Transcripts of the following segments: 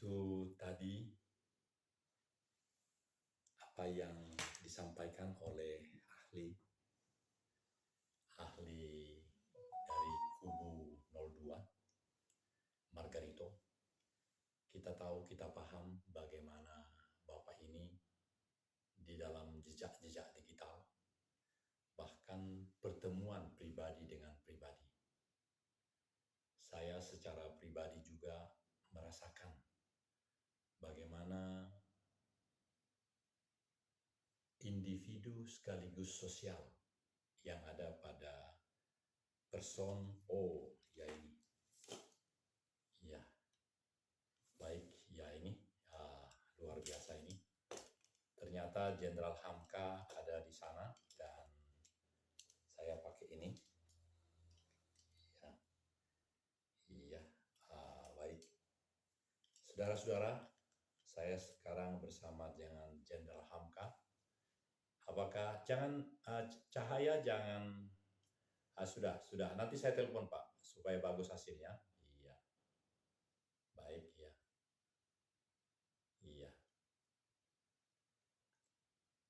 Itu tadi apa yang disampaikan oleh ahli dari kubu 02 Margarito. Kita tahu, kita paham bagaimana Bapak ini di dalam jejak-jejak digital, bahkan pertemuan pribadi dengan pribadi. Saya secara pribadi juga merasakan bagaimana individu sekaligus sosial yang ada pada person ya ini. Ya, baik, ya ini luar biasa ini. Ternyata Jenderal Hamka ada di sana dan saya pakai ini. Ya, iya, baik. Saudara-saudara, saya sekarang bersama dengan Jenderal Hamka. Apakah cahaya jangan sudah nanti saya telepon Pak supaya bagus hasilnya. Iya. Baik, ya. Iya.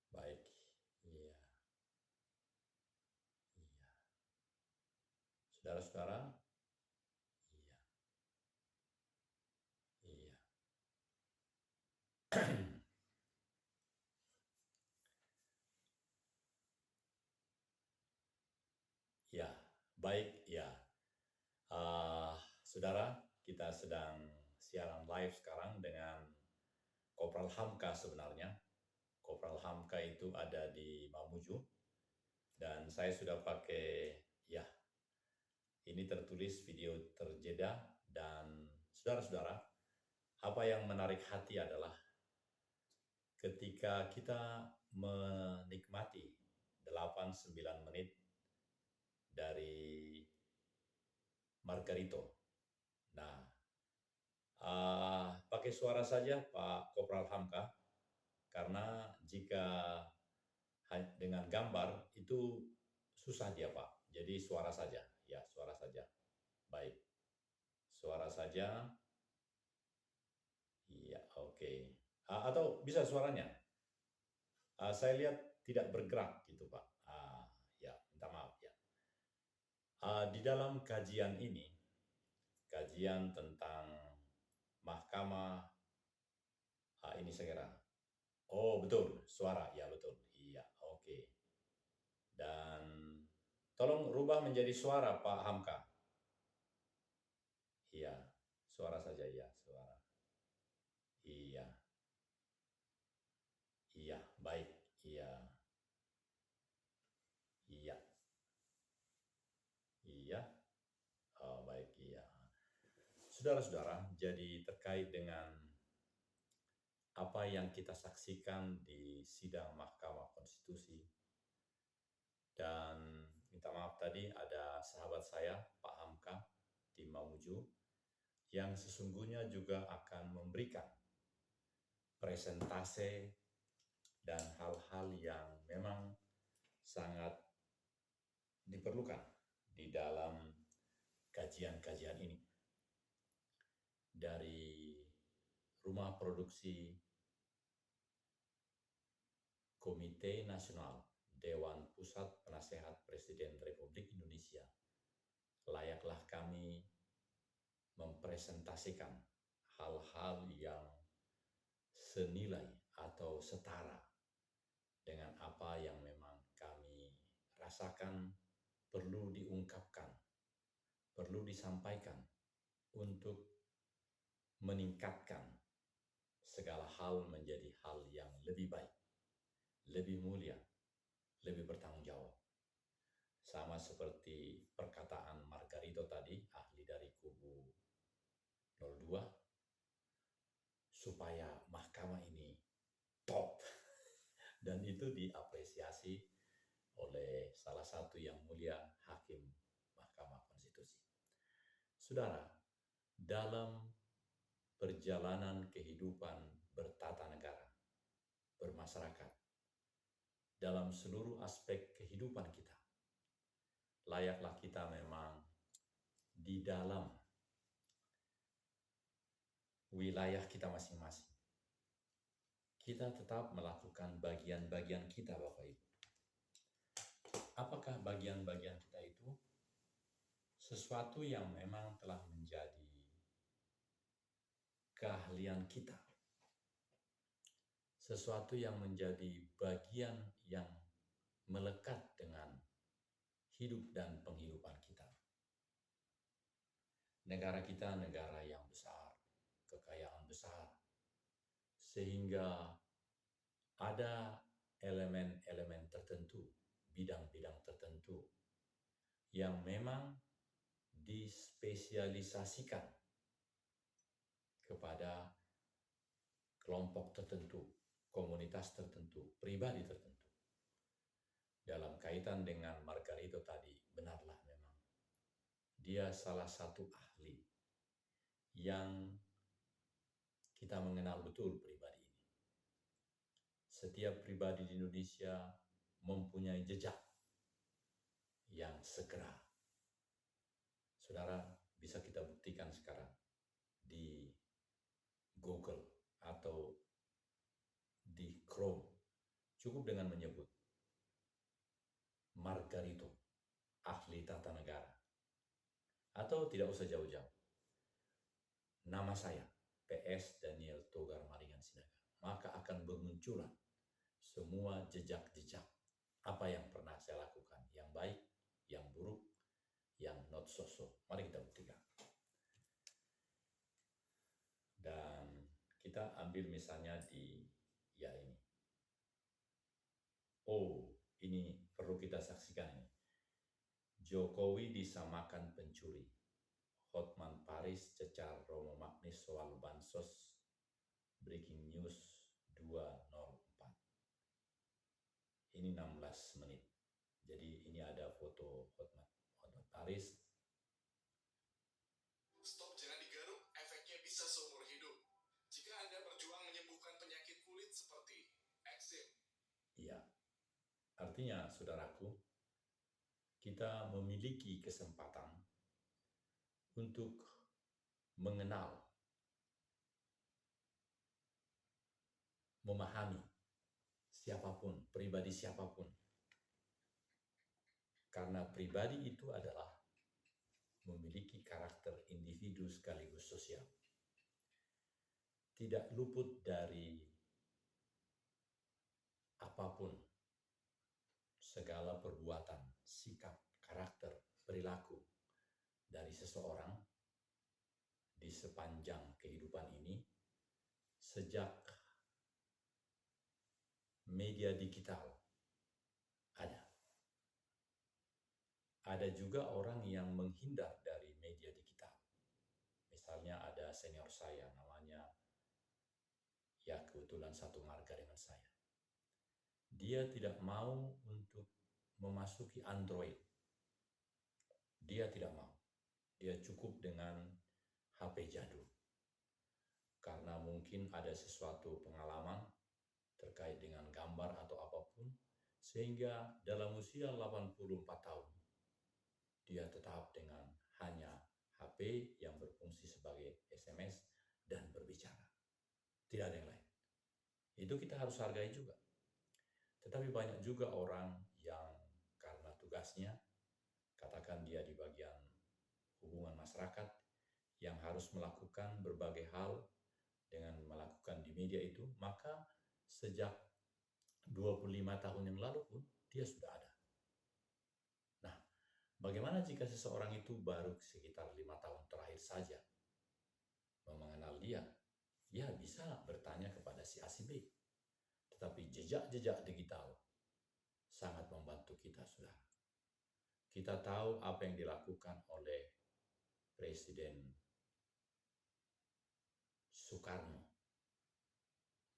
Baik. Iya. Iya. Saudara-saudara, iya. Iya. Ya, baik, ya. Saudara, kita sedang siaran live sekarang dengan Kopral Hamka sebenarnya. Kopral Hamka itu ada di Mamuju. Dan saya sudah pakai, ya, ini tertulis video terjeda. Dan saudara-saudara, apa yang menarik hati adalah ketika kita menikmati 8-9 menit dari Margarito. Nah, pakai suara saja Pak Kopral Hamka, karena jika dengan gambar itu susah dia Pak. Jadi suara saja, ya suara saja. Baik, suara saja. Iya, oke. Atau bisa suaranya. Saya lihat tidak bergerak gitu Pak. Ya, minta maaf ya. Di dalam kajian ini, kajian tentang mahkamah, ini saya kira. Oh betul, suara, ya betul. Iya, oke. Dan tolong rubah menjadi suara Pak Hamka. Iya, suara saja ya, suara. Iya. Iya, baik. Iya. Iya. Iya. Oh, baik, iya. Saudara-saudara, jadi terkait dengan apa yang kita saksikan di sidang Mahkamah Konstitusi, dan minta maaf tadi ada sahabat saya Pak Hamka di Mamuju yang sesungguhnya juga akan memberikan presentase dan hal-hal yang memang sangat diperlukan di dalam kajian-kajian ini. Dari rumah produksi Komite Nasional Dewan Pusat Penasehat Presiden Republik Indonesia, layaklah kami mempresentasikan hal-hal yang senilai atau setara dengan apa yang memang kami rasakan perlu diungkapkan, perlu disampaikan untuk meningkatkan segala hal menjadi hal yang lebih baik, lebih mulia, lebih bertanggung jawab. Sama seperti perkataan Margarito tadi, ahli dari kubu 02, supaya mahkamah ini top. Dan itu diapresiasi oleh salah satu yang mulia Hakim Mahkamah Konstitusi. Saudara, dalam perjalanan kehidupan bertata negara, bermasyarakat, dalam seluruh aspek kehidupan kita, layaklah kita memang di dalam wilayah kita masing-masing. Kita tetap melakukan bagian-bagian kita, Bapak Ibu. Apakah bagian-bagian kita itu sesuatu yang memang telah menjadi keahlian kita? Sesuatu yang menjadi bagian yang melekat dengan hidup dan penghidupan kita. Negara kita negara yang besar, kekayaan besar, sehingga ada elemen-elemen tertentu, bidang-bidang tertentu yang memang dispesialisasikan kepada kelompok tertentu, komunitas tertentu, pribadi tertentu. Dalam kaitan dengan Margarito tadi, benarlah memang dia salah satu ahli yang kita mengenal betul pribadi ini. Setiap pribadi di Indonesia mempunyai jejak yang segera. Saudara, bisa kita buktikan sekarang di Google atau di Chrome. Cukup dengan menyebut Margarito, ahli tata negara. Atau tidak usah jauh-jauh. Nama saya, PS Daniel Togar Maringan Sinaga. Maka akan bermunculan semua jejak-jejak apa yang pernah saya lakukan. Yang baik, yang buruk, yang not so-so. Mari kita buktikan. Dan kita ambil misalnya di ini. Oh, ini perlu kita saksikan ini. Jokowi disamakan pencuri. Hotman Paris cecar Romo Magnis soal bansos. Breaking News 204. Ini 16 menit. Jadi ini ada foto Hotman Paris. Stop, jangan digaruk, efeknya bisa seumur hidup. Jika Anda berjuang menyembuhkan penyakit kulit seperti eksim. Iya. Artinya, saudaraku, kita memiliki kesempatan untuk mengenal, memahami siapapun, pribadi siapapun. Karena pribadi itu adalah memiliki karakter individu sekaligus sosial. Tidak luput dari apapun, segala perbuatan, sikap, karakter, perilaku dari seseorang di sepanjang kehidupan ini, sejak media digital ada. Ada juga orang yang menghindar dari media digital. Misalnya ada senior saya, namanya, ya kebetulan satu marga dengan saya. Dia tidak mau untuk memasuki Android. Dia tidak mau. Dia cukup dengan HP jadul. Karena mungkin ada sesuatu pengalaman terkait dengan gambar atau apapun, sehingga dalam usia 84 tahun, dia tetap dengan hanya HP yang berfungsi sebagai SMS dan berbicara. Tidak ada yang lain. Itu kita harus hargai juga. Tetapi banyak juga orang yang karena tugasnya, katakan dia di bagian hubungan masyarakat, yang harus melakukan berbagai hal dengan melakukan di media itu, maka sejak 25 tahun yang lalu pun dia sudah ada. Nah, bagaimana jika seseorang itu baru sekitar 5 tahun terakhir saja mengenal dia? Ya bisa bertanya kepada si A si B. Tetapi jejak-jejak digital sangat membantu kita, saudara. Kita tahu apa yang dilakukan oleh Presiden Soekarno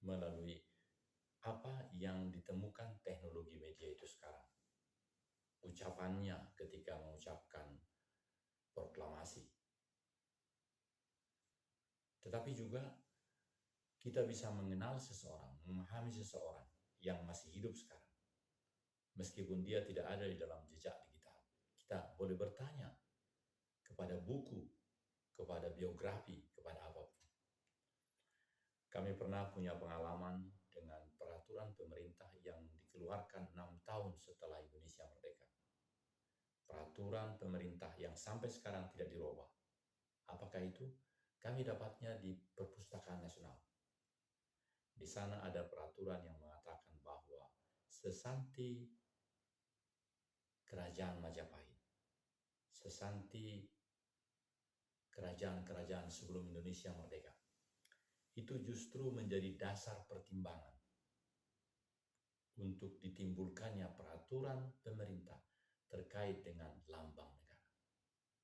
melalui apa yang ditemukan teknologi media itu sekarang. Ucapannya ketika mengucapkan proklamasi. Tetapi juga kita bisa mengenal seseorang, memahami seseorang yang masih hidup sekarang. Meskipun dia tidak ada di dalam jejak digital. Kita boleh bertanya kepada buku, kepada biografi, kepada apapun. Kami pernah punya pengalaman dengan peraturan pemerintah yang dikeluarkan 6 tahun setelah Indonesia merdeka. Peraturan pemerintah yang sampai sekarang tidak dirubah. Apakah itu? Kami dapatnya di Perpustakaan Nasional. Di sana ada peraturan yang mengatakan bahwa sesanti Kerajaan Majapahit, sesanti kerajaan-kerajaan sebelum Indonesia merdeka, itu justru menjadi dasar pertimbangan untuk ditimbulkannya peraturan pemerintah terkait dengan lambang negara.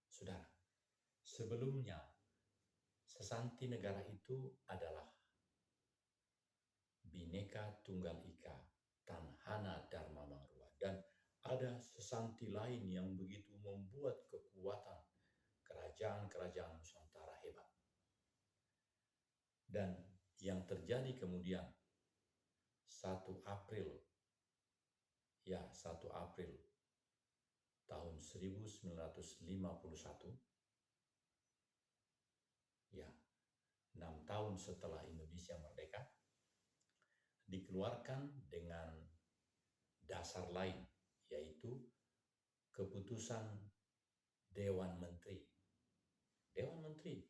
Saudara, sebelumnya sesanti negara itu adalah Bhinneka Tunggal Ika, Tanhana Dharma Mangrua, dan ada sesanti lain yang begitu membuat kekuatan kerajaan-kerajaan Nusantara hebat. Dan yang terjadi kemudian 1 April tahun 1951, ya, 6 tahun setelah Indonesia merdeka, dikeluarkan dengan dasar lain, yaitu keputusan Dewan Menteri. Dewan Menteri,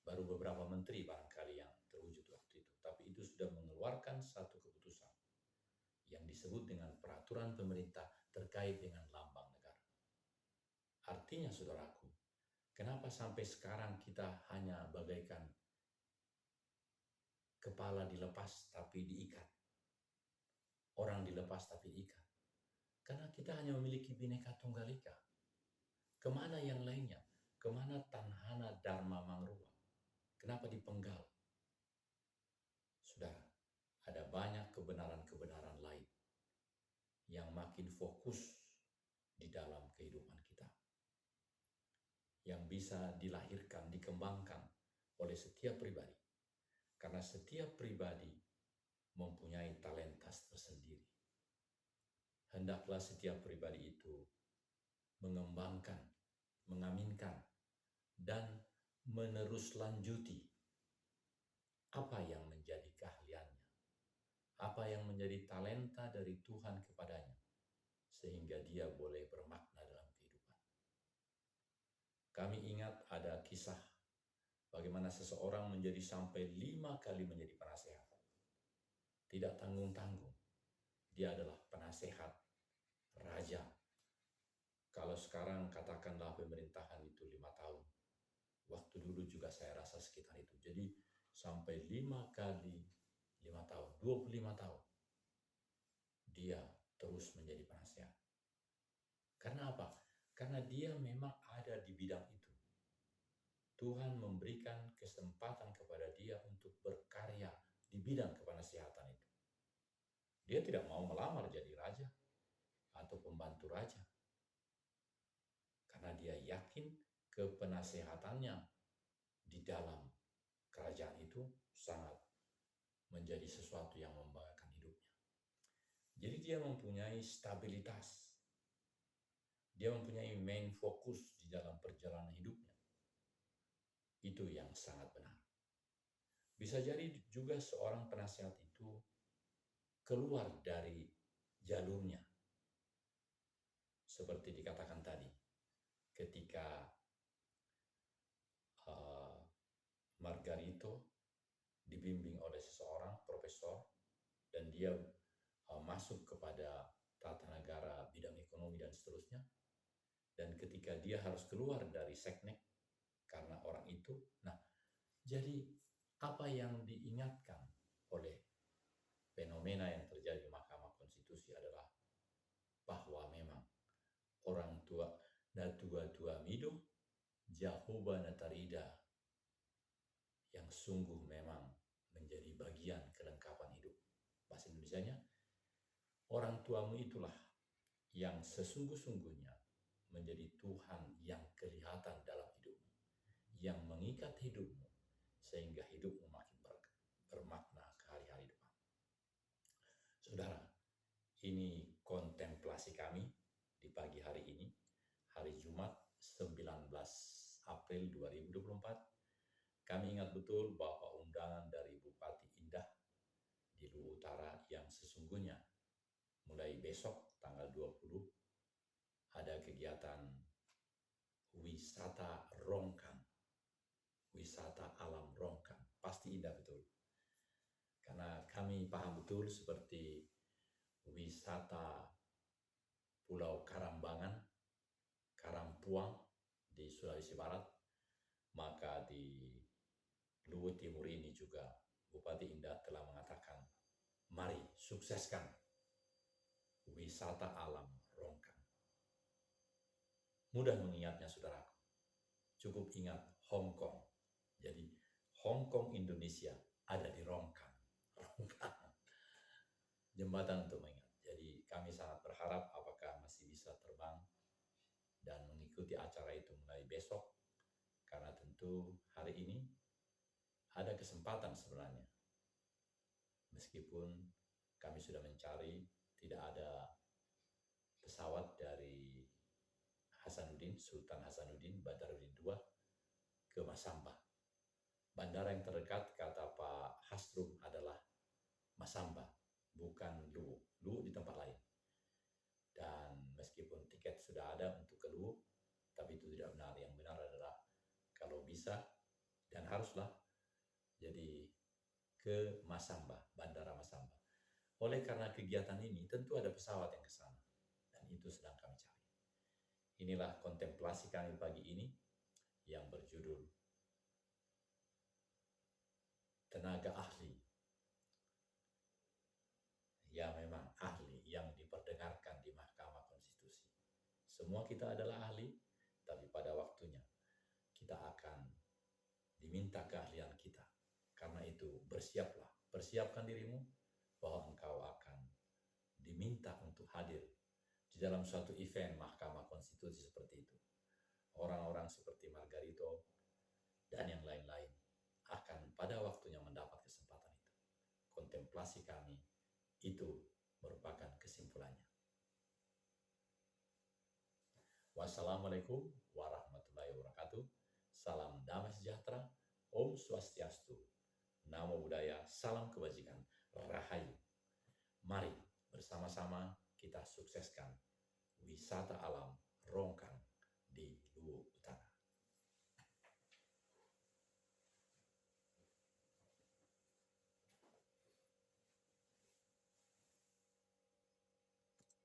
baru beberapa menteri barangkali yang terwujud waktu itu, tapi itu sudah mengeluarkan satu keputusan yang disebut dengan peraturan pemerintah terkait dengan lambang negara. Artinya, saudaraku, kenapa sampai sekarang kita hanya bagaikan kepala dilepas tapi diikat, orang dilepas tapi diikat? Karena kita hanya memiliki Bhinneka Tunggal Ika. Kemana yang lainnya? Kemana Tanhana Dharma Mangrua? Kenapa dipenggal? Saudara, ada banyak kebenaran-kebenaran lain yang makin fokus di dalam kehidupan kita, yang bisa dilahirkan, dikembangkan oleh setiap pribadi. Karena setiap pribadi mempunyai talenta tersendiri. Hendaklah setiap pribadi itu mengembangkan, mengaminkan, dan meneruslanjuti apa yang menjadi keahliannya, apa yang menjadi talenta dari Tuhan kepadanya, sehingga dia boleh bermakna dalam kehidupan. Kami ingat ada kisah bagaimana seseorang menjadi sampai 5 kali menjadi penasehat. Tidak tanggung-tanggung. Dia adalah penasehat raja. Kalau sekarang katakanlah pemerintahan itu 5 tahun. Waktu dulu juga saya rasa sekitar itu. Jadi sampai 5 kali 5 tahun, 25 tahun. Dia terus menjadi penasehat. Karena apa? Karena dia memang ada di bidang itu. Tuhan memberikan kesempatan kepada dia untuk berkarya di bidang kepenasehatan itu. Dia tidak mau melamar jadi raja atau pembantu raja. Karena dia yakin kepenasehatannya di dalam kerajaan itu sangat menjadi sesuatu yang membanggakan hidupnya. Jadi dia mempunyai stabilitas. Dia mempunyai main fokus di dalam perjalanan hidupnya. Itu yang sangat benar. Bisa jadi juga seorang penasehat itu keluar dari jalurnya. Seperti dikatakan tadi, ketika Margarito dibimbing oleh seseorang profesor dan dia masuk kepada tata negara, bidang ekonomi dan seterusnya, dan ketika dia harus keluar dari seknek karena orang itu, nah jadi apa yang diingatkan oleh fenomena yang terjadi di Mahkamah Konstitusi adalah bahwa memang orang tua natua mido Jahoba natarida yang sungguh memang menjadi bagian kelengkapan hidup. Bahasa Indonesianya, orang tuamu itulah yang sesungguh-sungguhnya menjadi Tuhan yang kelihatan dalam hidupmu, yang mengikat hidupmu sehingga hidupmu makin bermakna ke hari-hari depan. Saudara, ini kontemplasi kami di pagi hari ini, hari Jumat 19 April 2024. Kami ingat betul bahwa undangan dari Bupati di Luwu Utara yang sesungguhnya mulai besok tanggal 20 ada kegiatan wisata Rongkang, wisata alam Rongkang. Pasti indah betul. Karena kami paham betul seperti wisata Pulau Karambangan, Karampuang di Sulawesi Barat, maka di Luwu Timur ini juga Bupati Indah telah mengatakan, mari sukseskan wisata alam Rongkang. Mudah mengingatnya saudaraku, cukup ingat Hong Kong. Jadi Hong Kong Indonesia ada di Rongkang. Jembatan untuk mengingat. Jadi kami sangat berharap apakah masih bisa terbang dan mengikuti acara itu mulai besok, karena tentu hari ini ada kesempatan sebenarnya. Meskipun kami sudah mencari, tidak ada pesawat dari Hasanuddin, Sultan Hasanuddin, Badarudin II ke Masamba. Bandara yang terdekat kata Pak Hasrum adalah Masamba, bukan Luwu. Luwu di tempat lain. Dan meskipun tiket sudah ada untuk ke Luwu, tapi itu tidak benar. Yang benar adalah kalau bisa dan haruslah jadi ke Masamba, Bandara Masamba. Oleh karena kegiatan ini tentu ada pesawat yang ke sana dan itu sedang kami cari. Inilah kontemplasi kami pagi ini yang berjudul Tenaga Ahli. Ya memang ahli yang diperdengarkan di Mahkamah Konstitusi. Semua kita adalah ahli, tapi pada waktunya kita akan diminta keahlian kita. Karena itu bersiaplah, persiapkan dirimu bahwa engkau akan diminta untuk hadir di dalam suatu event Mahkamah Konstitusi seperti itu. Orang-orang seperti Margarito dan yang lain-lain akan pada waktunya mendapat kesempatan itu. Kontemplasi kami itu merupakan kesimpulannya. Wassalamualaikum warahmatullahi wabarakatuh. Salam damai sejahtera. Om Swastiastu. Namo Buddhaya. Salam kebajikan. Rahayu. Mari bersama-sama kita sukseskan wisata alam Rongkang di Luwu